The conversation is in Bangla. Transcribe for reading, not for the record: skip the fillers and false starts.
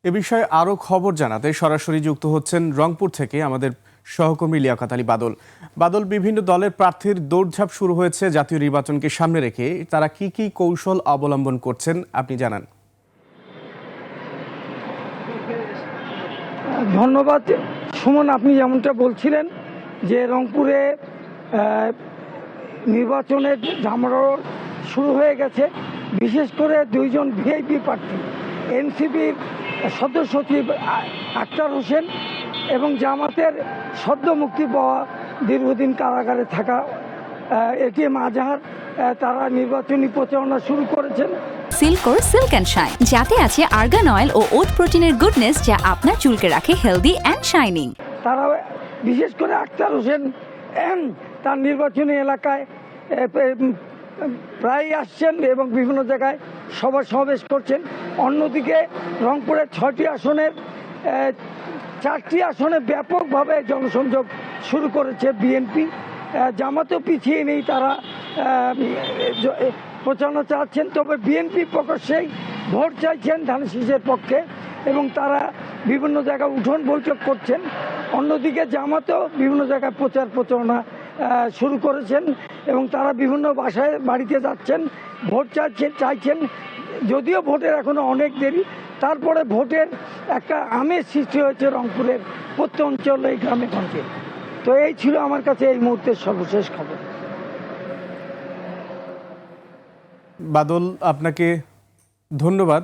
এ বিষয়ে আরও খবর জানাতে সরাসরি যুক্ত হচ্ছেন রংপুর থেকে আমাদের সহকর্মী লিয়াকত আলী বাদল। বাদল, বিভিন্ন দলের প্রার্থীর দৌড়ঝাঁপ শুরু হয়েছে জাতীয় নির্বাচনকে সামনে রেখে। তারা কি কি কৌশল অবলম্বন করছেন আপনি জানান। ধন্যবাদ সুমন। আপনি যেমনটা বলছিলেন যে রংপুরে নির্বাচনের ঝামেলা শুরু হয়ে গেছে। বিশেষ করে দুইজন ভিআইপি প্রার্থী, এনসিপির সদস্য সচিব আক্তার হোসেন এবং জামাতের সদ্য মুক্তি পাওয়া দীর্ঘদিন কারাগারে থাকা এটিএম আজহার, তারা নির্বাচনী প্রচারণা শুরু করেছেন। সিল্কোর সিল্ক অ্যান্ড শাইন, যাতে আছে আর্গান অয়েল ও ওট প্রোটিনের গুডনেস, যা আপনার চুলকে রাখে হেলদি অ্যান্ড শাইনিং। তারা বিশেষ করে আক্তার হোসেন তার নির্বাচনী এলাকায় প্রায় আসছেন এবং বিভিন্ন জায়গায় সভা সমাবেশ করছেন। অন্যদিকে রংপুরের 6টি আসনের 4টি আসনে ব্যাপকভাবে জনসংযোগ শুরু করেছে বিএনপি। জামাতও পিছিয়ে নেই, তারা প্রচারণা চালাচ্ছেন। তবে বিএনপি প্রকাশ্যেই ভোট চাইছেন ধানের শীষের পক্ষে এবং তারা বিভিন্ন জায়গায় উঠোন বৈঠক করছেন। অন্যদিকে জামাতও বিভিন্ন জায়গায় প্রচারণা শুরু করেছেন এবং তারা বিভিন্ন বাড়িতে যাচ্ছেন, ভোট চাইছেন। যদিও ভোটের এখনো অনেক দেরি, তারপরে ভোটের একটা আমেজ সৃষ্টি হয়েছে রংপুরের প্রত্যন্ত অঞ্চল, এই গ্রামে গঞ্জে। তো এই ছিল আমার কাছে এই মুহূর্তের সর্বশেষ খবর। বাদল, আপনাকে ধন্যবাদ।